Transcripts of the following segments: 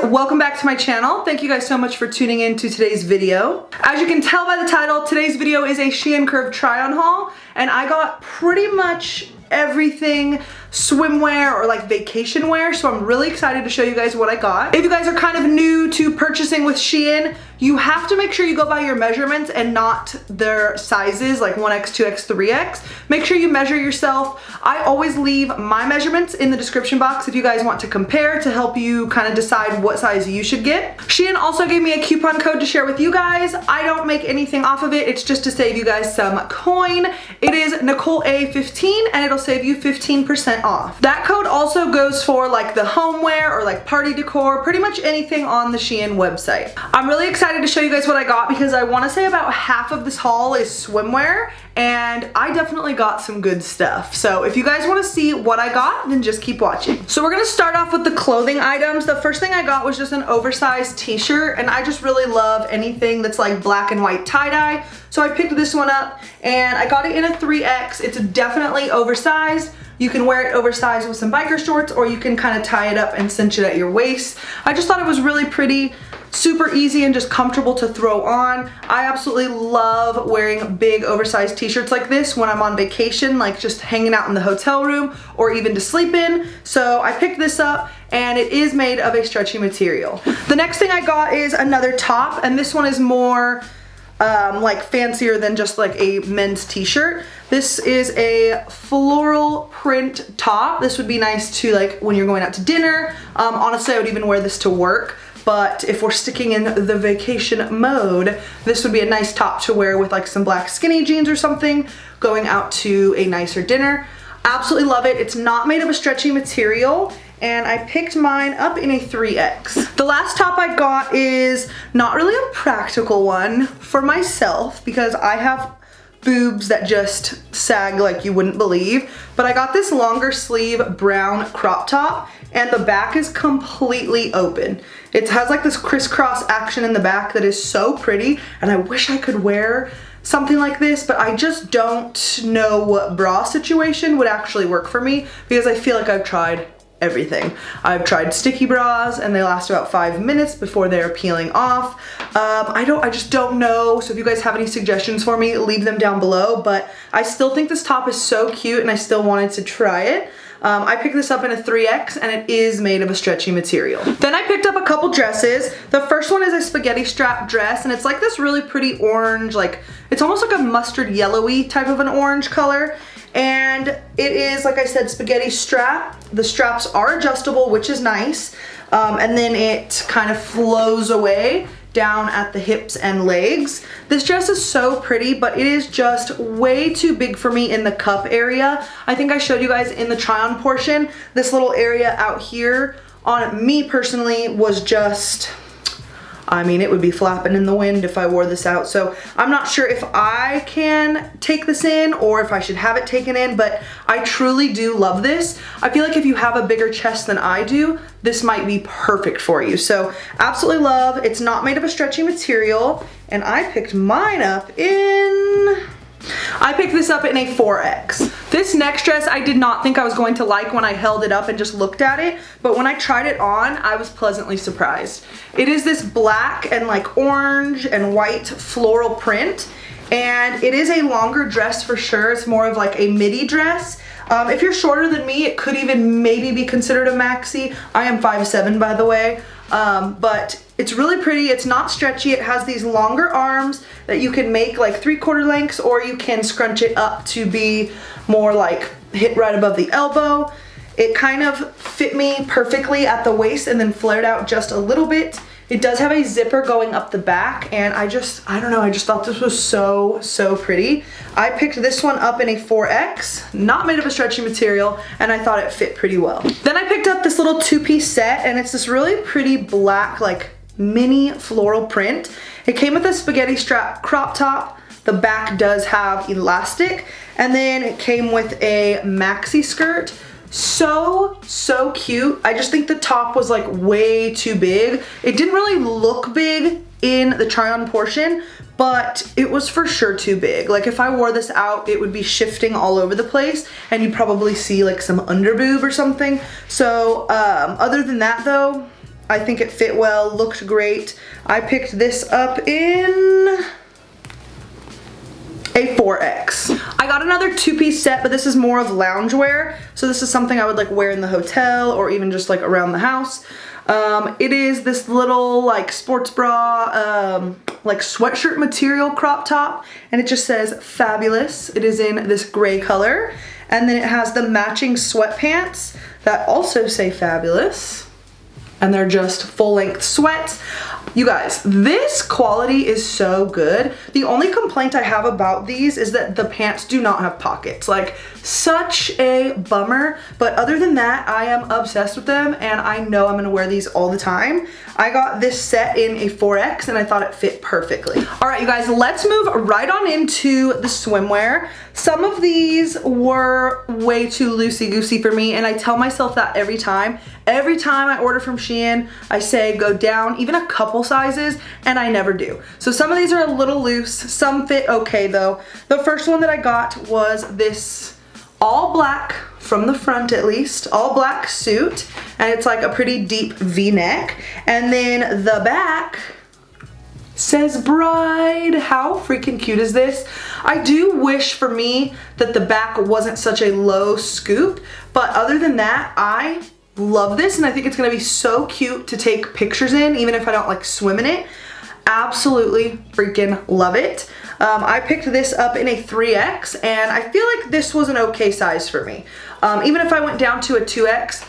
welcome back to my channel. Thank you guys so much for tuning in to today's video. As you can tell by the title, today's video is a Shein Curve try-on haul, and I got pretty much everything swimwear or like vacation wear, so I'm really excited to show you guys what I got. If you guys are kind of new to purchasing with Shein, you have to make sure you go by your measurements and not their sizes like 1X, 2X, 3X. Make sure you measure yourself. I always leave my measurements in the description box if you guys want to compare to help you kind of decide what size you should get. Shein also gave me a coupon code to share with you guys. I don't make anything off of it. It's just to save you guys some coin. It is NicoleA15 and it'll save you 15% off. That code also goes for like the homeware or like party decor, pretty much anything on the Shein website. I'm really excited to show you guys what I got because I want to say about half of this haul is swimwear, and I definitely got some good stuff. So if you guys want to see what I got, then just keep watching. So we're gonna start off with the clothing items. The first thing I got was just an oversized t-shirt, and I just really love anything that's like black and white tie-dye. So I picked this one up and I got it in a 3X. It's definitely oversized. You can wear it oversized with some biker shorts, or you can kind of tie it up and cinch it at your waist. I just thought it was really pretty, super easy and just comfortable to throw on. I absolutely love wearing big oversized t-shirts like this when I'm on vacation, like just hanging out in the hotel room or even to sleep in. So I picked this up and it is made of a stretchy material. The next thing I got is another top, and this one is more like fancier than just like a men's t-shirt. This is a floral print top. This would be nice to like when you're going out to dinner. Honestly, I would even wear this to work. But if we're sticking in the vacation mode, this would be a nice top to wear with like some black skinny jeans or something, going out to a nicer dinner. Absolutely love it. It's not made of a stretchy material, and I picked mine up in a 3X. The last top I got is not really a practical one for myself because I have boobs that just sag like you wouldn't believe, but I got this longer sleeve brown crop top and the back is completely open. It has like this crisscross action in the back that is so pretty, and I wish I could wear something like this, but I just don't know what bra situation would actually work for me because I feel like I've tried everything. I've tried sticky bras and they last about 5 minutes before they're peeling off. I just don't know. So if you guys have any suggestions for me, leave them down below, but I still think this top is so cute and I still wanted to try it. I picked this up in a 3X and it is made of a stretchy material. Then I picked up a couple dresses. The first one is a spaghetti strap dress, and it's like this really pretty orange, like it's almost like a mustard yellowy type of an orange color. And it is, like I said, spaghetti strap. The straps are adjustable, which is nice. And then it kind of flows away down at the hips and legs. This dress is so pretty, but it is just way too big for me in the cup area. I think I showed you guys in the try-on portion, this little area out here on me personally was just, I mean, it would be flapping in the wind if I wore this out. So I'm not sure if I can take this in or if I should have it taken in, but I truly do love this. I feel like if you have a bigger chest than I do, this might be perfect for you. So absolutely love. It's not made of a stretchy material, and I picked mine up in, I picked this up in a 4X. This next dress I did not think I was going to like when I held it up and just looked at it, but when I tried it on, I was pleasantly surprised. It is this black and like orange and white floral print, and it is a longer dress for sure. It's more of like a midi dress. If you're shorter than me, it could even maybe be considered a maxi. I am 5'7", by the way. But it's really pretty. It's not stretchy. It has these longer arms that you can make like 3/4 lengths, or you can scrunch it up to be more like hit right above the elbow. It kind of fit me perfectly at the waist and then flared out just a little bit. It does have a zipper going up the back, and I don't know, I just thought this was so pretty. I picked this one up in a 4X, not made of a stretchy material, and I thought it fit pretty well. Then I picked up this little 2-piece set, and it's this really pretty black, like mini floral print. It came with a spaghetti strap crop top. The back does have elastic, and then it came with a maxi skirt. So cute. I just think the top was like way too big. It didn't really look big in the try-on portion, but it was for sure too big. Like if I wore this out, it would be shifting all over the place and you'd probably see like some under boob or something. So other than that though, I think it fit well, looked great. I picked this up in a 4X. I got another 2-piece set, but this is more of loungewear. So this is something I would like wear in the hotel or even just like around the house. It is this little like sports bra, like sweatshirt material crop top, and it just says fabulous. It is in this gray color, and then it has the matching sweatpants that also say fabulous, and they're just full-length sweats. You guys, this quality is so good. The only complaint I have about these is that the pants do not have pockets. Like, such a bummer. But other than that, I am obsessed with them, and I know I'm gonna wear these all the time. I got this set in a 4X, and I thought it fit perfectly. All right, you guys, let's move right on into the swimwear. Some of these were way too loosey-goosey for me, and I tell myself that every time. Every time I order from Shein, I say go down even a couple sizes, and I never do. So some of these are a little loose, some fit okay though. The first one that I got was this all black, from the front at least, all black suit, and it's like a pretty deep V-neck. And then the back says bride. How freaking cute is this? I do wish for me that the back wasn't such a low scoop, but other than that, I love this, and I think it's gonna be so cute to take pictures in, even if I don't like swim in it. Absolutely freaking love it. I picked this up in a 3X, and I feel like this was an okay size for me. Even if I went down to a 2X,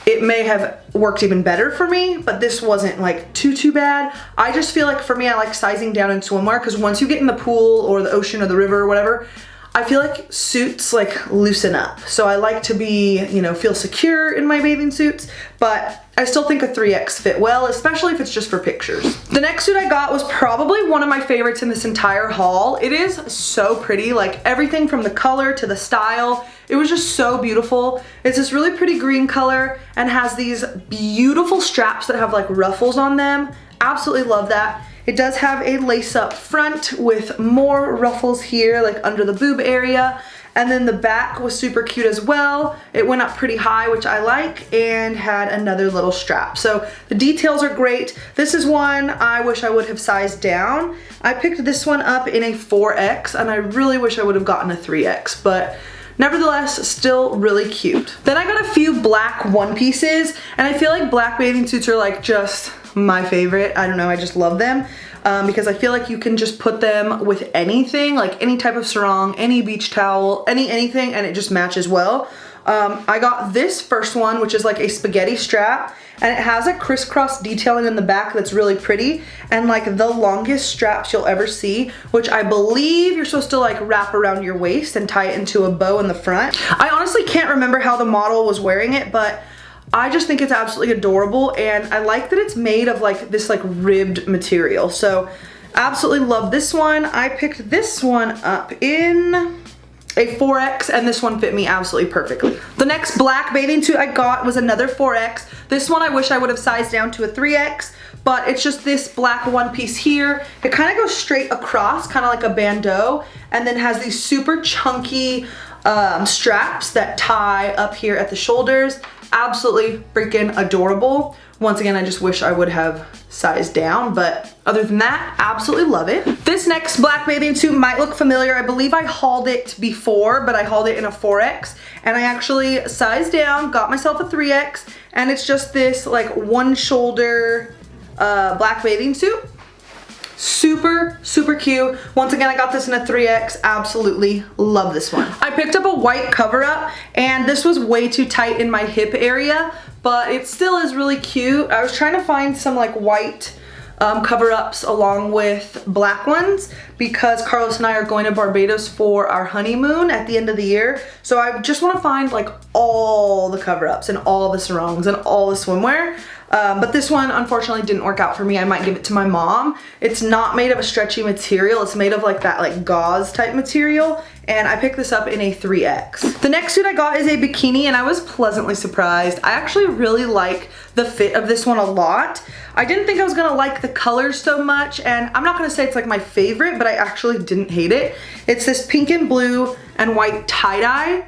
it may have worked even better for me, but this wasn't like too bad. I just feel like for me, I like sizing down in swimwear, because once you get in the pool or the ocean or the river or whatever, I feel like suits like loosen up. So I like to be, you know, feel secure in my bathing suits, but I still think a 3X fit well, especially if it's just for pictures. The next suit I got was probably one of my favorites in this entire haul. It is so pretty, like everything from the color to the style. It was just so beautiful. It's this really pretty green color and has these beautiful straps that have like ruffles on them. Absolutely love that. It does have a lace up front with more ruffles here, like under the boob area. And then the back was super cute as well. It went up pretty high, which I like, and had another little strap. So the details are great. This is one I wish I would have sized down. I picked this one up in a 4X, and I really wish I would have gotten a 3X, but nevertheless, still really cute. Then I got a few black one pieces, and I feel like black bathing suits are like just my favorite. I don't know, I just love them because I feel like you can just put them with anything, like any type of sarong, any beach towel, anything, and it just matches well. I got this first one, which is like a spaghetti strap, and it has a crisscross detailing in the back that's really pretty, and like the longest straps you'll ever see, which I believe you're supposed to like wrap around your waist and tie it into a bow in the front. I honestly can't remember how the model was wearing it, but I just think it's absolutely adorable, and I like that it's made of like this like ribbed material. So absolutely love this one. I picked this one up in a 4X, and this one fit me absolutely perfectly. The next black bathing suit I got was another 4X. This one I wish I would have sized down to a 3X, but it's just this black one piece here. It kind of goes straight across, kind of like a bandeau, and then has these super chunky straps that tie up here at the shoulders. Absolutely freaking adorable. Once again, I just wish I would have sized down, but other than that, absolutely love it. This next black bathing suit might look familiar. I believe I hauled it before, but I hauled it in a 4X, and I actually sized down, got myself a 3X, and it's just this like one shoulder black bathing suit. Super cute. Once again, I got this in a 3X. Absolutely love this one. I picked up a white cover up, and this was way too tight in my hip area, but it still is really cute. I was trying to find some like white cover-ups along with black ones because Carlos and I are going to Barbados for our honeymoon at the end of the year. So I just want to find like all the cover-ups and all the sarongs and all the swimwear. But this one unfortunately didn't work out for me. I might give it to my mom. It's not made of a stretchy material. It's made of like that like gauze type material, and I picked this up in a 3X. The next suit I got is a bikini, and I was pleasantly surprised. I actually really like the fit of this one a lot. I didn't think I was gonna like the colors so much, and I'm not gonna say it's like my favorite, but I actually didn't hate it. It's this pink and blue and white tie-dye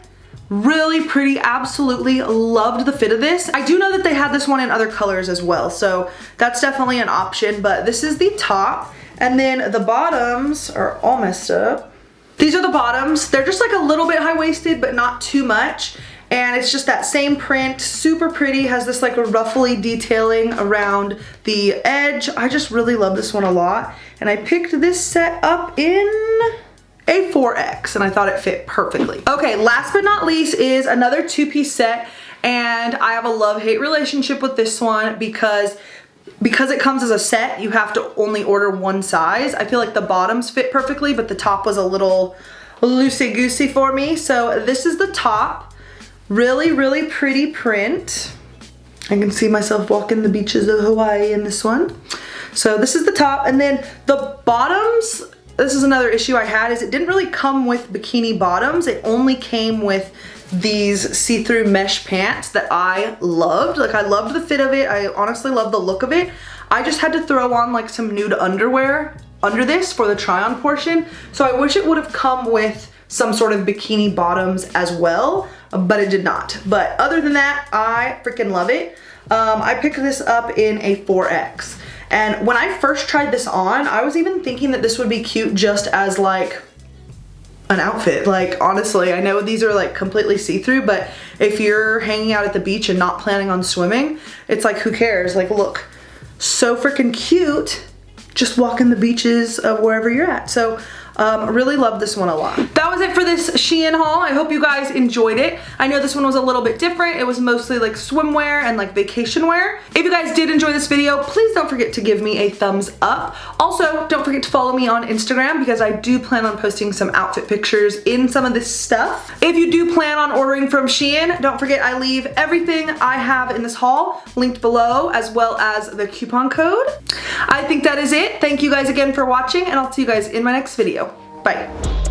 Really pretty, absolutely loved the fit of this. I do know that they had this one in other colors as well, so that's definitely an option, but this is the top, and then the bottoms are all messed up. These are the bottoms. They're just like a little bit high-waisted, but not too much, and it's just that same print, super pretty, has this like a ruffly detailing around the edge. I just really love this one a lot, and I picked this set up in a 4X, and I thought it fit perfectly. Okay, last but not least is another two-piece set, and I have a love-hate relationship with this one because it comes as a set, you have to only order one size. I feel like the bottoms fit perfectly, but the top was a little loosey-goosey for me. So this is the top. Really, really pretty print. I can see myself walking the beaches of Hawaii in this one. So this is the top, and then the bottoms, this is another issue I had, is it didn't really come with bikini bottoms. It only came with these see-through mesh pants that I loved. Like, I loved the fit of it. I honestly love the look of it. I just had to throw on like some nude underwear under this for the try-on portion. So I wish it would have come with some sort of bikini bottoms as well, but it did not. But other than that, I freaking love it. I picked this up in a 4X. And when I first tried this on, I was even thinking that this would be cute just as like an outfit. Like, honestly, I know these are like completely see-through, but if you're hanging out at the beach and not planning on swimming, it's like, who cares? Like, look, so freaking cute, just walking the beaches of wherever you're at. So really love this one a lot. That was it for this Shein haul. I hope you guys enjoyed it. I know this one was a little bit different. It was mostly like swimwear and like vacation wear. If you guys did enjoy this video, please don't forget to give me a thumbs up. Also, don't forget to follow me on Instagram because I do plan on posting some outfit pictures in some of this stuff. If you do plan on ordering from Shein, don't forget I leave everything I have in this haul linked below, as well as the coupon code. I think that is it. Thank you guys again for watching, and I'll see you guys in my next video. Bye.